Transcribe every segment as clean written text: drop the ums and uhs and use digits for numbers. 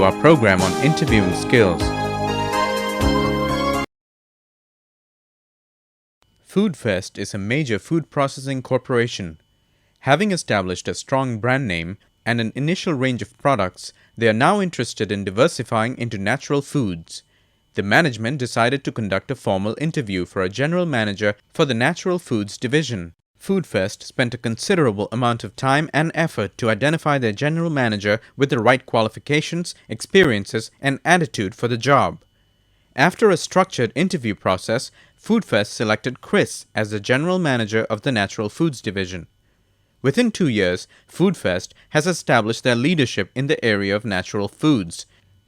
our program on interviewing skills. FoodFest is a major food processing corporation. Having established a strong brand name and an initial range of products, they are now interested in diversifying into natural foods. The management decided to conduct a formal interview for a general manager for the natural foods division. FoodFest spent a considerable amount of time and effort to identify their general manager with the right qualifications, experiences, and attitude for the job. After a structured interview process, FoodFest selected Chris as the general manager of the natural foods division. Within 2 years, FoodFest has established their leadership in the area of natural foods.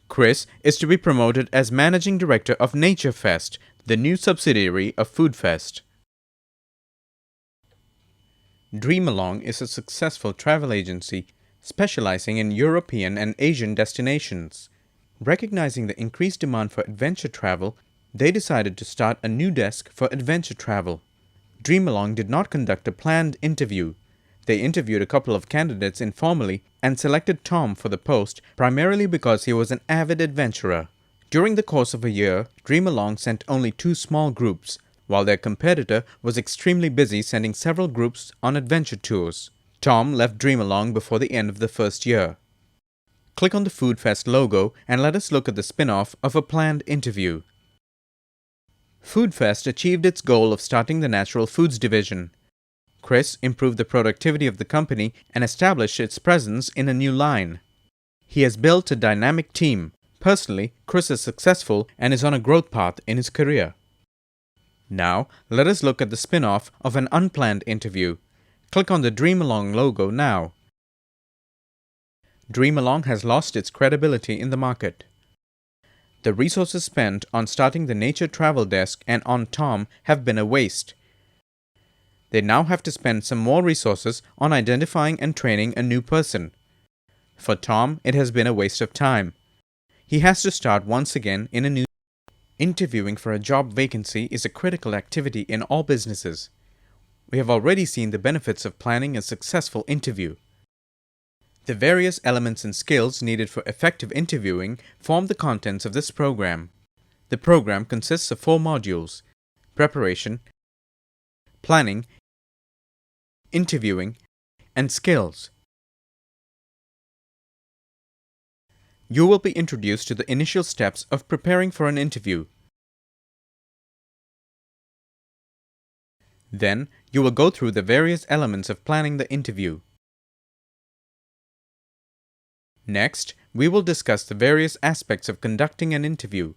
Chris is to be promoted as managing director of NatureFest, the new subsidiary of FoodFest. Dreamalong is a successful travel agency specializing in European and Asian destinations. Recognizing the increased demand for adventure travel, they decided to start a new desk for adventure travel. Dreamalong did not conduct a planned interview. They interviewed a couple of candidates informally and selected Tom for the post primarily because he was an avid adventurer. During the course of a year, Dreamalong sent only 2 small groups, while their competitor was extremely busy sending several groups on adventure tours. Tom left Dreamalong before the end of the first year. Click on the FoodFest logo and let us look at the spin-off of a planned interview. FoodFest achieved its goal of starting the natural foods division. Chris improved the productivity of the company and established its presence in a new line. He has built a dynamic team. Personally, Chris is successful and is on a growth path in his career. Now, let us look at the spin-off of an unplanned interview. Click on the Dreamalong logo now. Dreamalong has lost its credibility in the market. The resources spent on starting the nature travel desk and on Tom have been a waste. They now have to spend some more resources on identifying and training a new person. For Tom, it has been a waste of time. He has to start once again in a new. Interviewing for a job vacancy is a critical activity in all businesses. We have already seen the benefits of planning a successful interview. The various elements and skills needed for effective interviewing form the contents of this program. The program consists of 4 modules: preparation, planning, interviewing, and skills. You will be introduced to the initial steps of preparing for an interview. Then, you will go through the various elements of planning the interview. Next, we will discuss the various aspects of conducting an interview.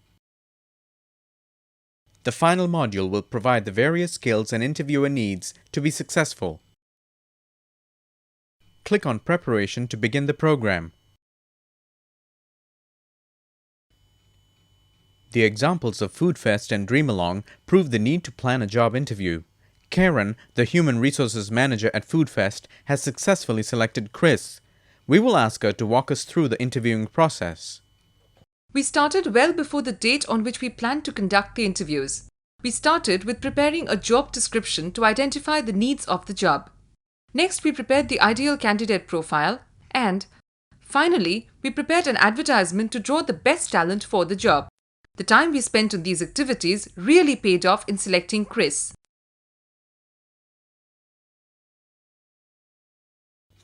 The final module will provide the various skills an interviewer needs to be successful. Click on Preparation to begin the program. The examples of FoodFest and Dreamalong prove the need to plan a job interview. Karen, the Human Resources Manager at FoodFest, has successfully selected Chris. We will ask her to walk us through the interviewing process. We started well before the date on which we planned to conduct the interviews. We started with preparing a job description to identify the needs of the job. Next, we prepared the ideal candidate profile, and finally, we prepared an advertisement to draw the best talent for the job. The time we spent on these activities really paid off in selecting Chris.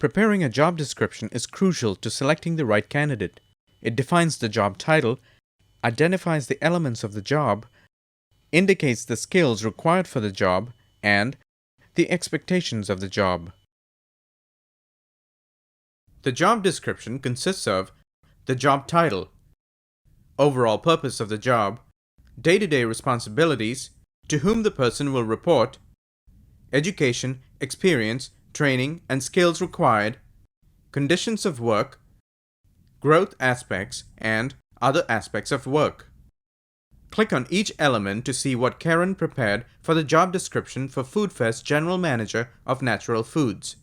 Preparing a job description is crucial to selecting the right candidate. It defines the job title, identifies the elements of the job, indicates the skills required for the job, and the expectations of the job. The job description consists of the job title, overall purpose of the job, day-to-day responsibilities, to whom the person will report, education, experience, training and skills required, conditions of work, growth aspects, and other aspects of work. Click on each element to see what Karen prepared for the job description for FoodFest General Manager of Natural Foods.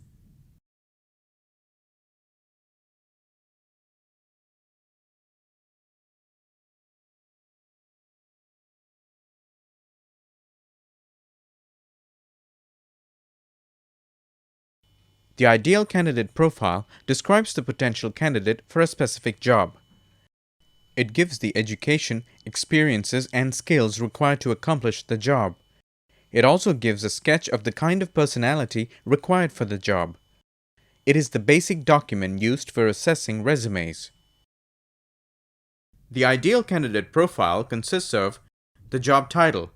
The ideal candidate profile describes the potential candidate for a specific job. It gives the education, experiences, and skills required to accomplish the job. It also gives a sketch of the kind of personality required for the job. It is the basic document used for assessing resumes. The ideal candidate profile consists of the job title,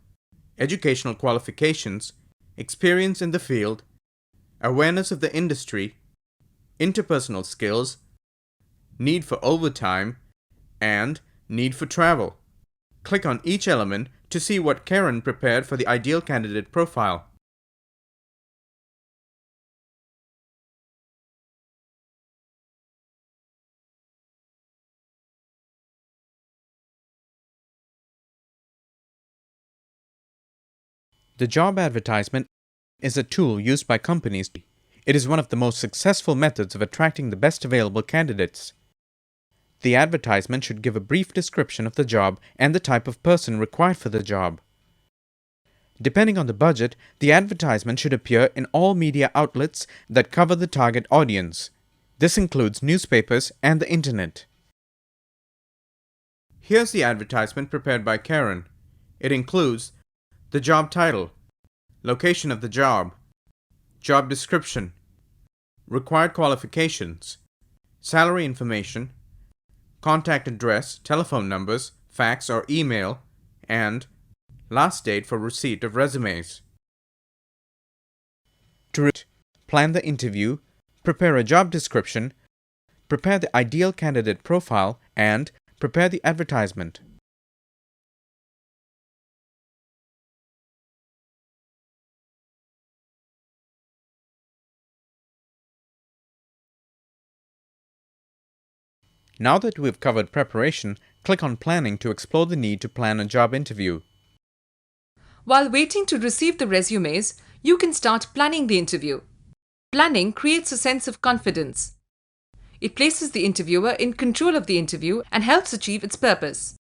educational qualifications, experience in the field, awareness of the industry, interpersonal skills, need for overtime, and need for travel. Click on each element to see what Karen prepared for the ideal candidate profile. The job advertisement is a tool used by companies. It is one of the most successful methods of attracting the best available candidates. The advertisement should give a brief description of the job and the type of person required for the job. Depending on the budget, the advertisement should appear in all media outlets that cover the target audience. This includes newspapers and the internet. Here's the advertisement prepared by Karen. It includes the job title, location of the job description, required qualifications, salary information, contact address, telephone numbers, fax or email, and last date for receipt of resumes. To plan the interview, prepare a job description, prepare the ideal candidate profile, and prepare the advertisement. Now that we've covered preparation, click on Planning to explore the need to plan a job interview. While waiting to receive the resumes, you can start planning the interview. Planning creates a sense of confidence. It places the interviewer in control of the interview and helps achieve its purpose.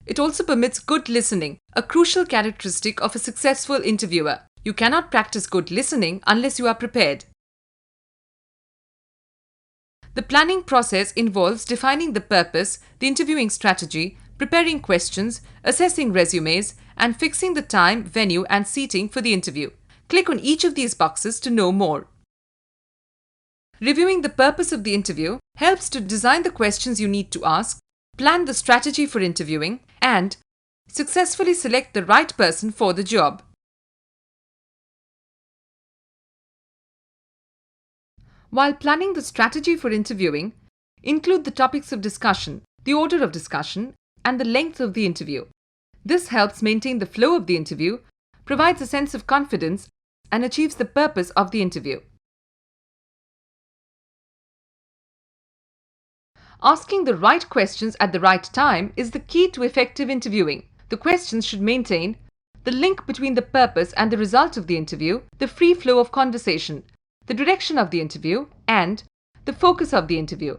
It also permits good listening, a crucial characteristic of a successful interviewer. You cannot practice good listening unless you are prepared. The planning process involves defining the purpose, the interviewing strategy, preparing questions, assessing resumes, and fixing the time, venue, and seating for the interview. Click on each of these boxes to know more. Reviewing the purpose of the interview helps to design the questions you need to ask, plan the strategy for interviewing, and successfully select the right person for the job. While planning the strategy for interviewing, include the topics of discussion, the order of discussion, and the length of the interview. This helps maintain the flow of the interview, provides a sense of confidence, and achieves the purpose of the interview. Asking the right questions at the right time is the key to effective interviewing. The questions should maintain the link between the purpose and the result of the interview, the free flow of conversation, the direction of the interview, and the focus of the interview.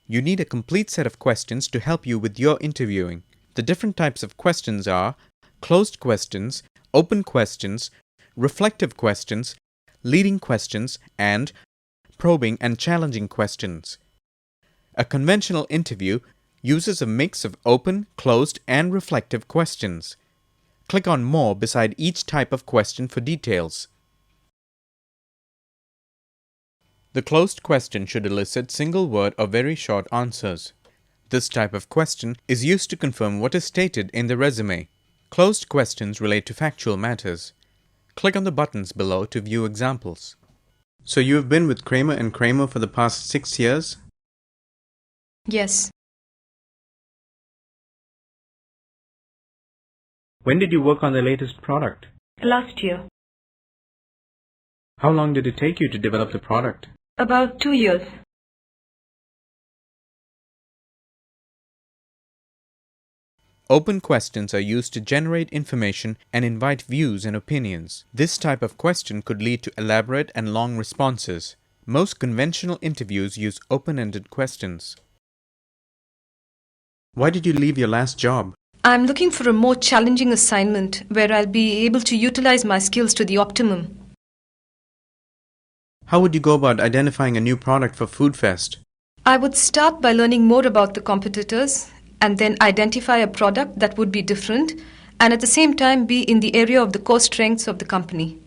You need a complete set of questions to help you with your interviewing. The different types of questions are closed questions, open questions, reflective questions, leading questions, and probing and challenging questions. A conventional interview uses a mix of open, closed, and reflective questions. Click on More beside each type of question for details. The closed question should elicit single-word or very short answers. This type of question is used to confirm what is stated in the resume. Closed questions relate to factual matters. Click on the buttons below to view examples. So you have been with Kramer & Kramer for the past 6 years? Yes. When did you work on the latest product? Last year. How long did it take you to develop the product? About 2 years. Open questions are used to generate information and invite views and opinions. This type of question could lead to elaborate and long responses. Most conventional interviews use open-ended questions. Why did you leave your last job? I'm looking for a more challenging assignment where I'll be able to utilize my skills to the optimum. How would you go about identifying a new product for Food Fest? I would start by learning more about the competitors and then identify a product that would be different and at the same time be in the area of the core strengths of the company.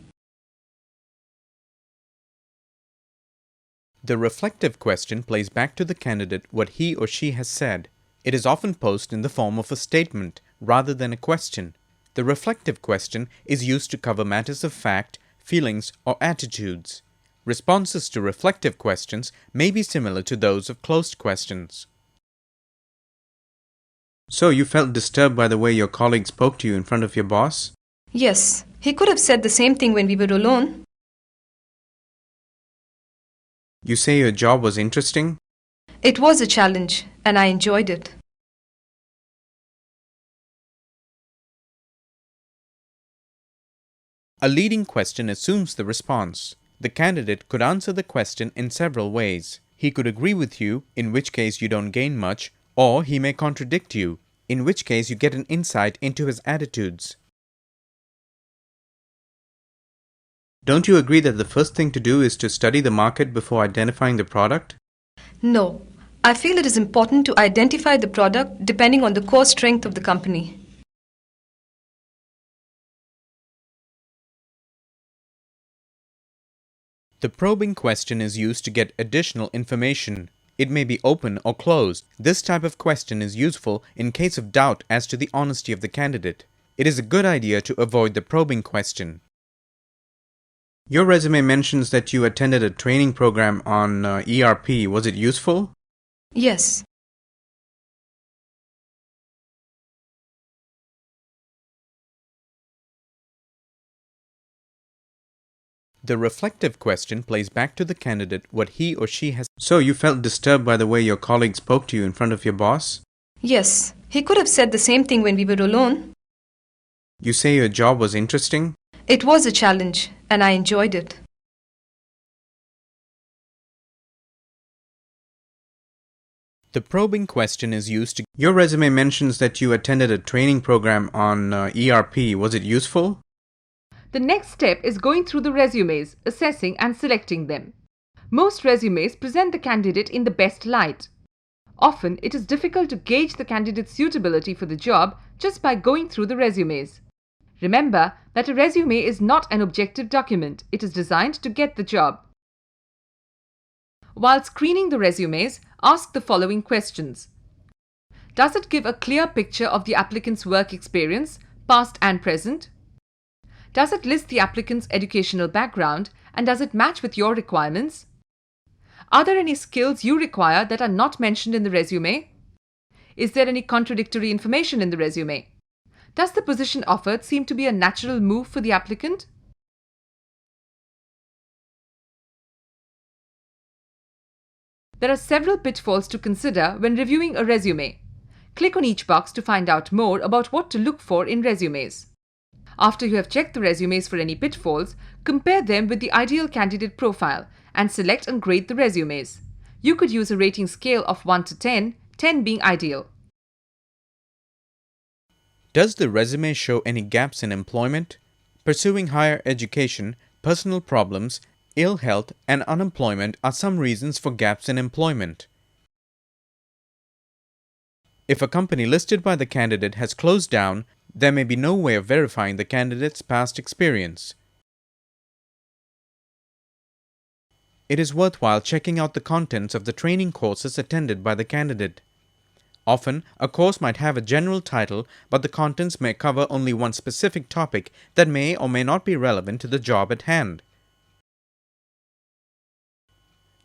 The reflective question plays back to the candidate what he or she has said. It is often posed in the form of a statement rather than a question. The reflective question is used to cover matters of fact, feelings, or attitudes. Responses to reflective questions may be similar to those of closed questions. So you felt disturbed by the way your colleague spoke to you in front of your boss? Yes, he could have said the same thing when we were alone. You say your job was interesting? It was a challenge, and I enjoyed it. A leading question assumes the response. The candidate could answer the question in several ways. He could agree with you, in which case you don't gain much, or he may contradict you, in which case you get an insight into his attitudes. Don't you agree that the first thing to do is to study the market before identifying the product? No, I feel it is important to identify the product depending on the core strength of the company. The probing question is used to get additional information. It may be open or closed. This type of question is useful in case of doubt as to the honesty of the candidate. It is a good idea to avoid the probing question. Your resume mentions that you attended a training program on ERP. Was it useful? Yes. The reflective question plays back to the candidate what he or she has. So you felt disturbed by the way your colleague spoke to you in front of your boss? Yes, he could have said the same thing when we were alone. You say your job was interesting? It was a challenge, and I enjoyed it. The probing question is used to. Your resume mentions that you attended a training program on ERP. Was it useful? The next step is going through the resumes, assessing and selecting them. Most resumes present the candidate in the best light. Often, it is difficult to gauge the candidate's suitability for the job just by going through the resumes. Remember that a resume is not an objective document. It is designed to get the job. While screening the resumes, ask the following questions. Does it give a clear picture of the applicant's work experience, past and present? Does it list the applicant's educational background and does it match with your requirements? Are there any skills you require that are not mentioned in the resume? Is there any contradictory information in the resume? Does the position offered seem to be a natural move for the applicant? There are several pitfalls to consider when reviewing a resume. Click on each box to find out more about what to look for in resumes. After you have checked the resumes for any pitfalls, compare them with the ideal candidate profile and select and grade the resumes. You could use a rating scale of 1 to 10, 10 being ideal. Does the resume show any gaps in employment? Pursuing higher education, personal problems, ill health, and unemployment are some reasons for gaps in employment. If a company listed by the candidate has closed down, there may be no way of verifying the candidate's past experience. It is worthwhile checking out the contents of the training courses attended by the candidate. Often, a course might have a general title, but the contents may cover only one specific topic that may or may not be relevant to the job at hand.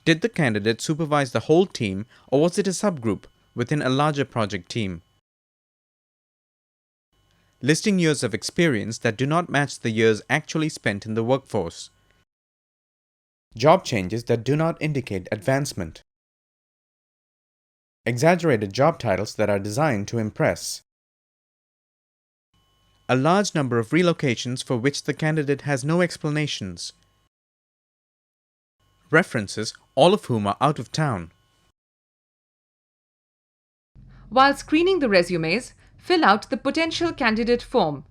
Did the candidate supervise the whole team, or was it a subgroup within a larger project team? Listing years of experience that do not match the years actually spent in the workforce. Job changes that do not indicate advancement. Exaggerated job titles that are designed to impress. A large number of relocations for which the candidate has no explanations. References, all of whom are out of town. While screening the resumes, fill out the potential candidate form.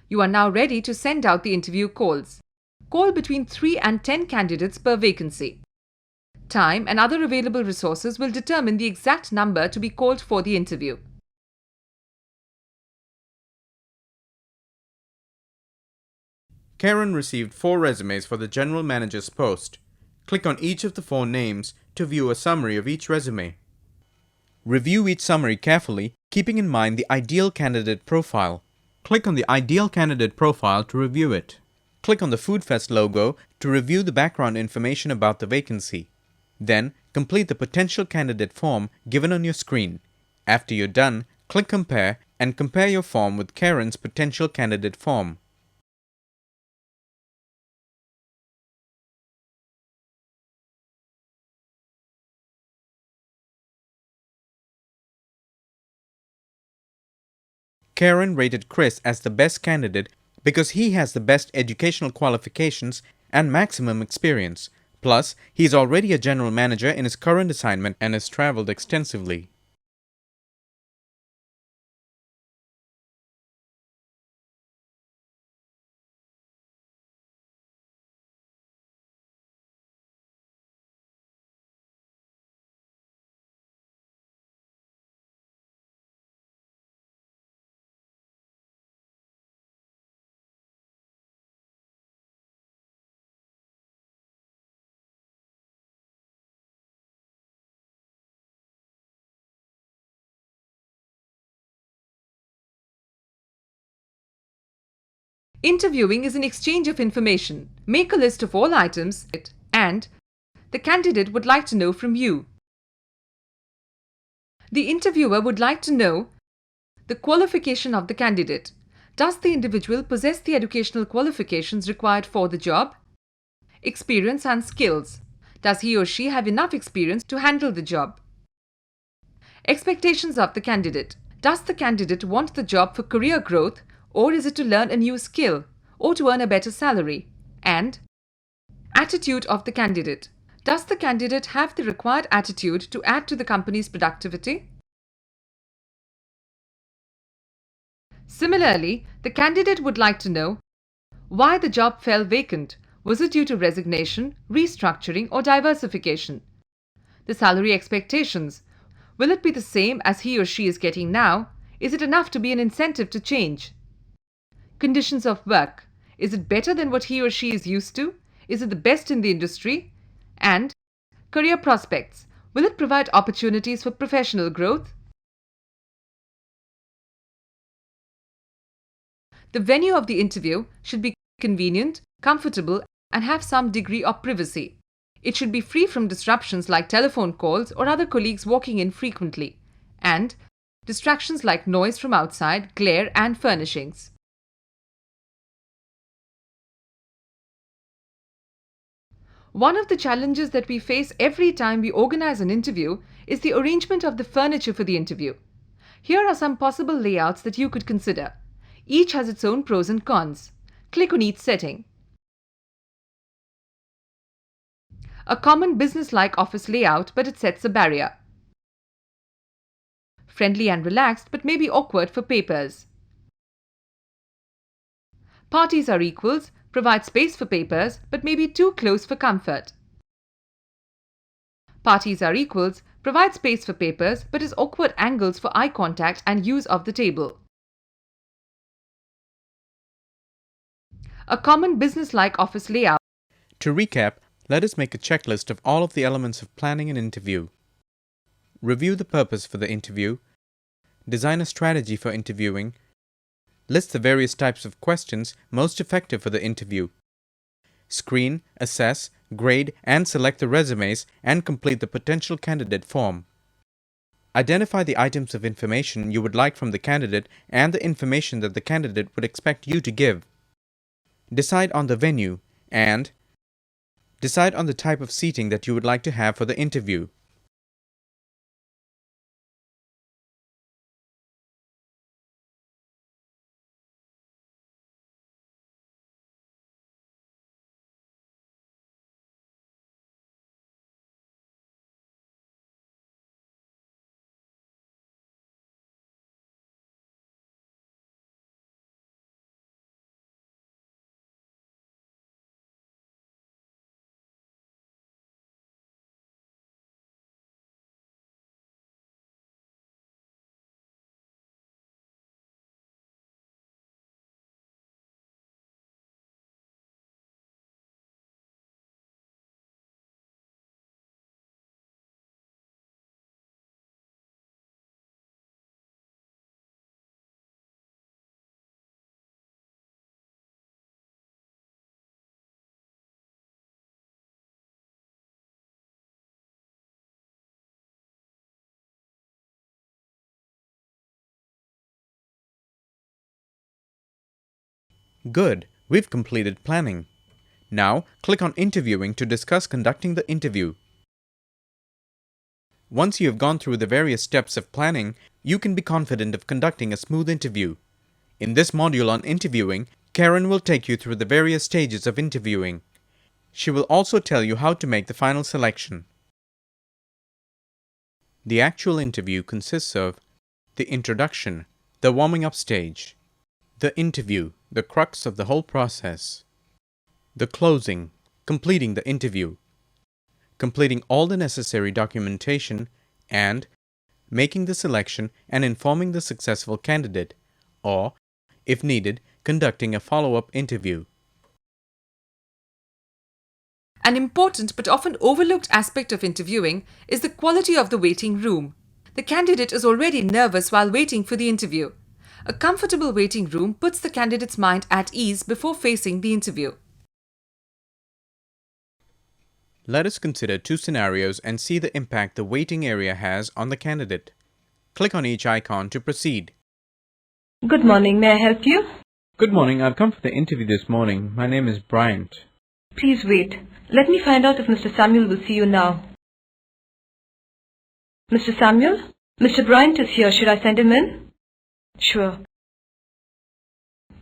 You are now ready to send out the interview calls. Call between 3 and 10 candidates per vacancy. time, and other available resources will determine the exact number to be called for the interview. Karen received 4 resumes for the general manager's post. Click on each of the 4 names to view a summary of each resume. Review each summary carefully, keeping in mind the ideal candidate profile. Click on the ideal candidate profile to review it. Click on the Food Fest logo to review the background information about the vacancy. Then, complete the potential candidate form given on your screen. After you're done, click Compare and compare your form with Karen's potential candidate form. Karen rated Chris as the best candidate because he has the best educational qualifications and maximum experience. Plus, he's already a general manager in his current assignment and has traveled extensively. Interviewing is an exchange of information. Make a list of all items and the candidate would like to know from you. The interviewer would like to know the qualification of the candidate. Does the individual possess the educational qualifications required for the job? Experience and skills. Does he or she have enough experience to handle the job? Expectations of the candidate. Does the candidate want the job for career growth, or is it to learn a new skill or to earn a better salary? And attitude of the candidate. Does the candidate have the required attitude to add to the company's productivity? Similarly, the candidate would like to know why the job fell vacant. Was it due to resignation, restructuring, or diversification? The salary expectations. Will it be the same as he or she is getting now? Is it enough to be an incentive to change? Conditions of work. Is it better than what he or she is used to? Is it the best in the industry? And career prospects. Will it provide opportunities for professional growth? The venue of the interview should be convenient, comfortable, and have some degree of privacy. It should be free from disruptions like telephone calls or other colleagues walking in frequently, and distractions like noise from outside, glare, and furnishings. One of the challenges that we face every time we organize an interview is the arrangement of the furniture for the interview. Here are some possible layouts that you could consider. Each has its own pros and cons. Click on each setting. A common business-like office layout, but it sets a barrier. Friendly and relaxed, but maybe awkward for papers. Parties are equals, provide space for papers, but may be too close for comfort. Parties are equals, provide space for papers, but is awkward angles for eye contact and use of the table. A common business-like office layout. To recap, let us make a checklist of all of the elements of planning an interview. Review the purpose for the interview. Design a strategy for interviewing. List the various types of questions most effective for the interview. Screen, assess, grade, and select the resumes and complete the potential candidate form. Identify the items of information you would like from the candidate and the information that the candidate would expect you to give. Decide on the venue and decide on the type of seating that you would like to have for the interview. Good, we've completed planning. Now, click on Interviewing to discuss conducting the interview. Once you have gone through the various steps of planning, you can be confident of conducting a smooth interview. In this module on interviewing, Karen will take you through the various stages of interviewing. She will also tell you how to make the final selection. The actual interview consists of the introduction, the warming up stage, the interview, the crux of the whole process, the closing, completing the interview, completing all the necessary documentation, and making the selection and informing the successful candidate, or, if needed, conducting a follow-up interview. An important but often overlooked aspect of interviewing is the quality of the waiting room. The candidate is already nervous while waiting for the interview. A comfortable waiting room puts the candidate's mind at ease before facing the interview. Let us consider two scenarios and see the impact the waiting area has on the candidate. Click on each icon to proceed. Good morning. May I help you? Good morning. I've come for the interview this morning. My name is Bryant. Please wait. Let me find out if Mr. Samuel will see you now. Mr. Samuel? Mr. Bryant is here. Should I send him in? Sure.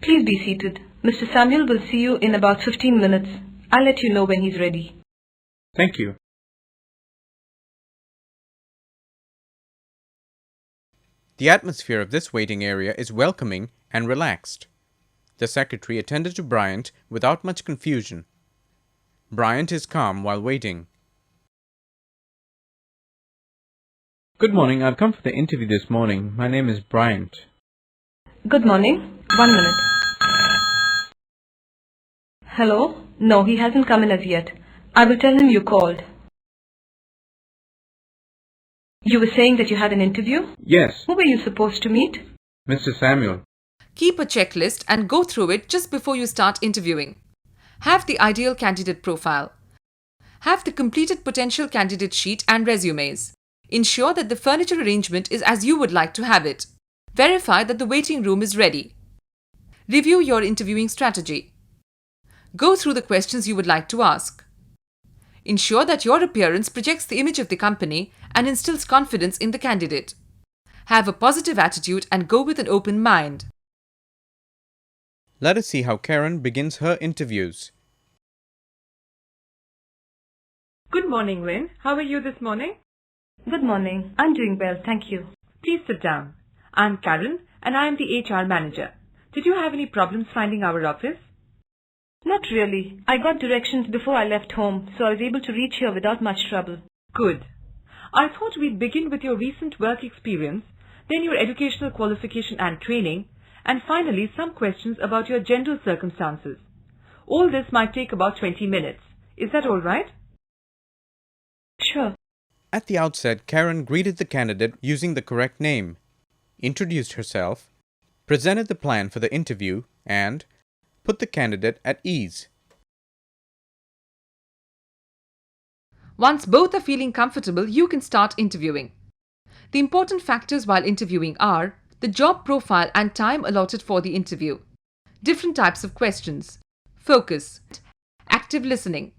Please be seated. Mr. Samuel will see you in about 15 minutes. I'll let you know when he's ready. Thank you. The atmosphere of this waiting area is welcoming and relaxed. The secretary attended to Bryant without much confusion. Bryant is calm while waiting. Good morning. I've come for the interview this morning. My name is Bryant. Good morning. 1 minute. Hello? No, he hasn't come in as yet. I will tell him you called. You were saying that you had an interview? Yes, Who were you supposed to meet? Mr. Samuel. Keep a checklist and go through it just before you start interviewing. Have the ideal candidate profile. Have the completed potential candidate sheet and resumes. Ensure that the furniture arrangement is as you would like to have it. Verify that the waiting room is ready. Review your interviewing strategy. Go through the questions you would like to ask. Ensure that your appearance projects the image of the company and instills confidence in the candidate. Have a positive attitude and go with an open mind. Let us see how Karen begins her interviews. Good morning, Lynn. How are you this morning? Good morning. I'm doing well, thank you. Please sit down. I'm Karen and I am the HR manager. Did you have any problems finding our office? Not really. I got directions before I left home, so I was able to reach here without much trouble. Good. I thought we'd begin with your recent work experience, then your educational qualification and training, and finally some questions about your general circumstances. All this might take about 20 minutes. Is that all right? Sure. At the outset, Karen greeted the candidate using the correct name, introduced herself, presented the plan for the interview, and put the candidate at ease. Once both are feeling comfortable, you can start interviewing. The important factors while interviewing are the job profile and time allotted for the interview, different types of questions, focus, active listening.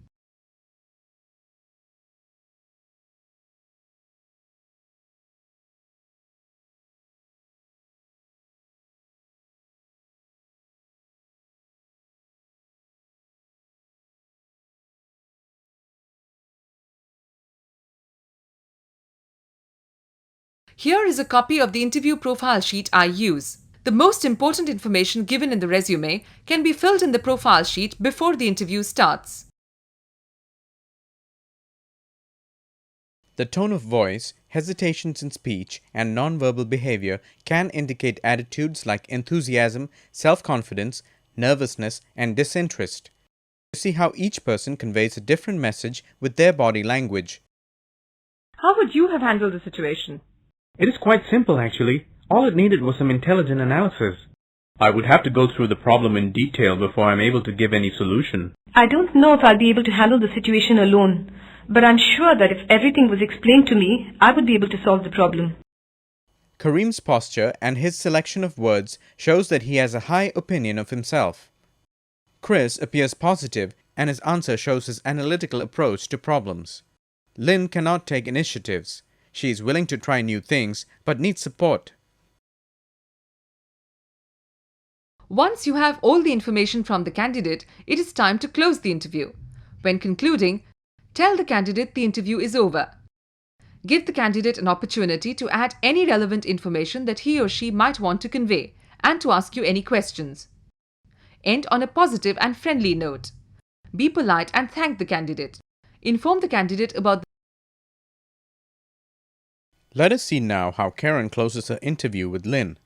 Here is a copy of the interview profile sheet I use. The most important information given in the resume can be filled in the profile sheet before the interview starts. The tone of voice, hesitations in speech, and nonverbal behavior can indicate attitudes like enthusiasm, self-confidence, nervousness, and disinterest. See how each person conveys a different message with their body language. How would you have handled the situation? It is quite simple, actually. All it needed was some intelligent analysis. I would have to go through the problem in detail before I'm able to give any solution. I don't know if I'll be able to handle the situation alone, but I'm sure that if everything was explained to me, I would be able to solve the problem. Kareem's posture and his selection of words shows that he has a high opinion of himself. Chris appears positive and his answer shows his analytical approach to problems. Lynn cannot take initiatives. She is willing to try new things but needs support. Once you have all the information from the candidate, it is time to close the interview. When concluding, tell the candidate the interview is over. Give the candidate an opportunity to add any relevant information that he or she might want to convey and to ask you any questions. End on a positive and friendly note. Be polite and thank the candidate. Inform the candidate about Let us see now how Karen closes her interview with Lynn.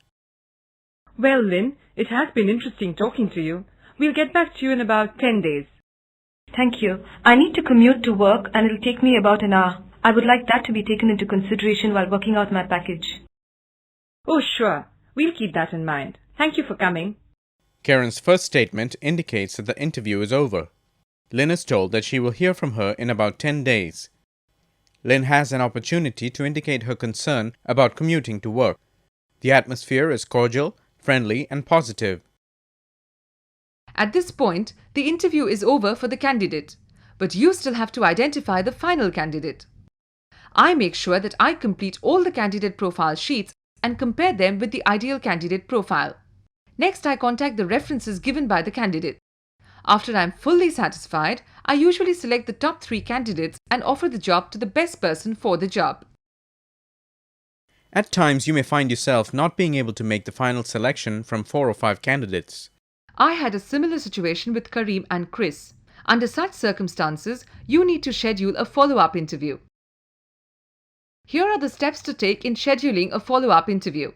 Well, Lynn, it has been interesting talking to you. We'll get back to you in about 10 days. Thank you. I need to commute to work and it'll take me about an hour. I would like that to be taken into consideration while working out my package. Oh, sure. We'll keep that in mind. Thank you for coming. Karen's first statement indicates that the interview is over. Lynn is told that she will hear from her in about 10 days. Lynn has an opportunity to indicate her concern about commuting to work. The atmosphere is cordial, friendly, and positive. At this point, the interview is over for the candidate, but you still have to identify the final candidate. I make sure that I complete all the candidate profile sheets and compare them with the ideal candidate profile. Next, I contact the references given by the candidate. After I am fully satisfied, I usually select the top 3 candidates and offer the job to the best person for the job. At times, you may find yourself not being able to make the final selection from 4 or 5 candidates. I had a similar situation with Kareem and Chris. Under such circumstances, you need to schedule a follow-up interview. Here are the steps to take in scheduling a follow-up interview.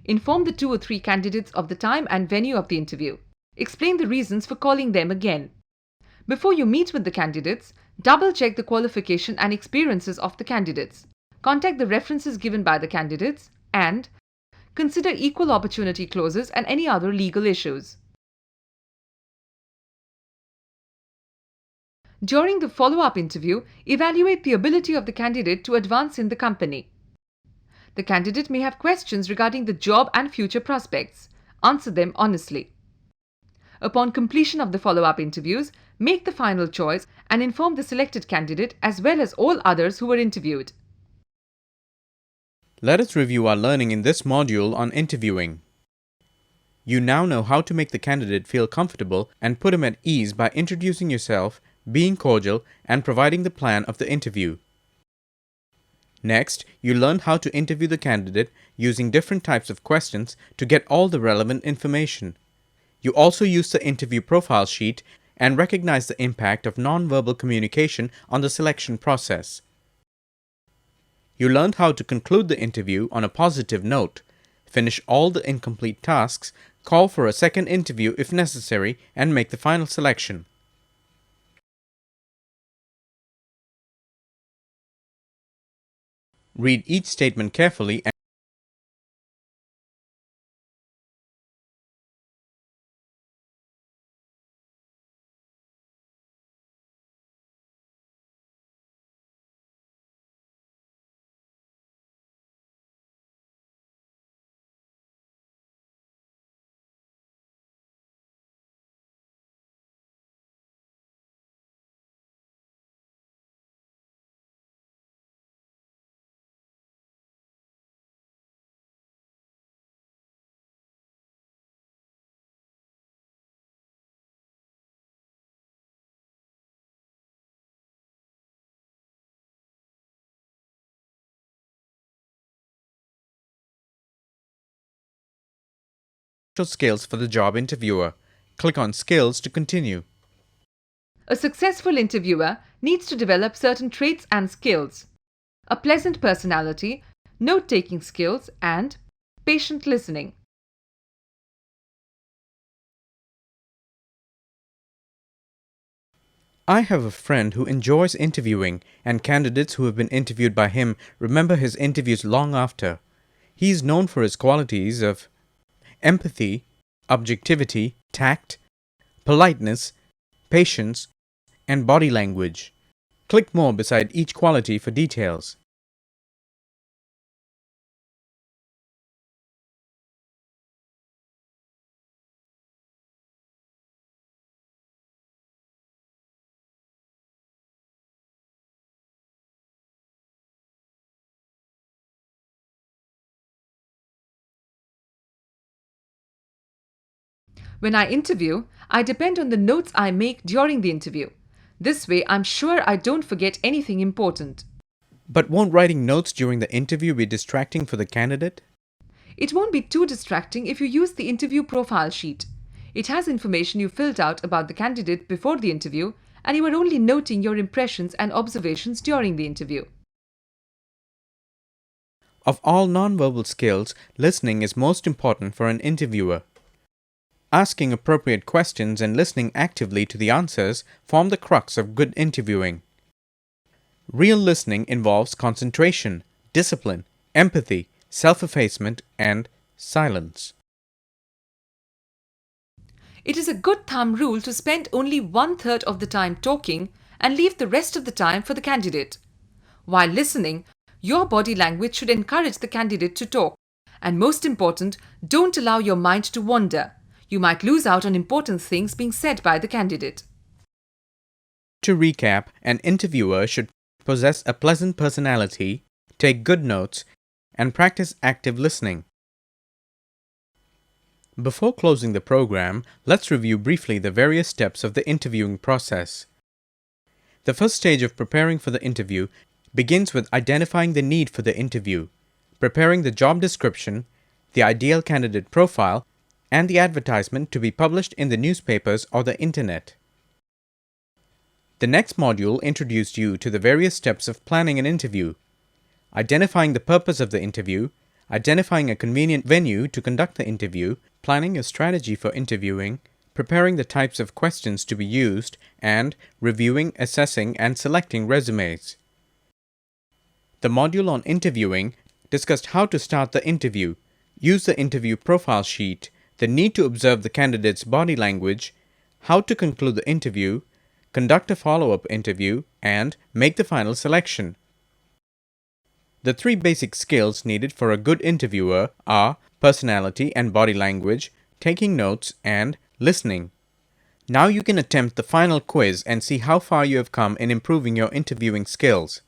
Inform the 2 or 3 candidates of the time and venue of the interview. Explain the reasons for calling them again. Before you meet with the candidates, double-check the qualification and experiences of the candidates. Contact the references given by the candidates and consider equal opportunity clauses and any other legal issues. During the follow-up interview, evaluate the ability of the candidate to advance in the company. The candidate may have questions regarding the job and future prospects. Answer them honestly. Upon completion of the follow-up interviews, make the final choice and inform the selected candidate as well as all others who were interviewed. Let us review our learning in this module on interviewing. You now know how to make the candidate feel comfortable and put him at ease by introducing yourself, being cordial, and providing the plan of the interview. Next, you learned how to interview the candidate using different types of questions to get all the relevant information. You also used the interview profile sheet and recognized the impact of non-verbal communication on the selection process. You learned how to conclude the interview on a positive note, finish all the incomplete tasks, call for a second interview if necessary, and make the final selection. Read each statement carefully and skills for the job interviewer. Click on Skills to continue. A successful interviewer needs to develop certain traits and skills: a pleasant personality, note-taking skills, and patient listening. I have a friend who enjoys interviewing, and candidates who have been interviewed by him remember his interviews long after. He is known for his qualities of empathy, objectivity, tact, politeness, patience, and body language. Click more beside each quality for details. When I interview, I depend on the notes I make during the interview. This way, I'm sure I don't forget anything important. But won't writing notes during the interview be distracting for the candidate? It won't be too distracting if you use the interview profile sheet. It has information you filled out about the candidate before the interview, and you are only noting your impressions and observations during the interview. Of all nonverbal skills, listening is most important for an interviewer. Asking appropriate questions and listening actively to the answers form the crux of good interviewing. Real listening involves concentration, discipline, empathy, self-effacement, and silence. It is a good thumb rule to spend only 1/3 of the time talking and leave the rest of the time for the candidate. While listening, your body language should encourage the candidate to talk. And most important, don't allow your mind to wander. You might lose out on important things being said by the candidate. To recap, an interviewer should possess a pleasant personality, take good notes, and practice active listening. Before closing the program, let's review briefly the various steps of the interviewing process. The first stage of preparing for the interview begins with identifying the need for the interview, preparing the job description, the ideal candidate profile, and the advertisement to be published in the newspapers or the internet. The next module introduced you to the various steps of planning an interview, identifying the purpose of the interview, identifying a convenient venue to conduct the interview, planning a strategy for interviewing, preparing the types of questions to be used, and reviewing, assessing, and selecting resumes. The module on interviewing discussed how to start the interview, use the interview profile sheet, the need to observe the candidate's body language, how to conclude the interview, conduct a follow-up interview, and make the final selection. The 3 basic skills needed for a good interviewer are personality and body language, taking notes, and listening. Now you can attempt the final quiz and see how far you have come in improving your interviewing skills.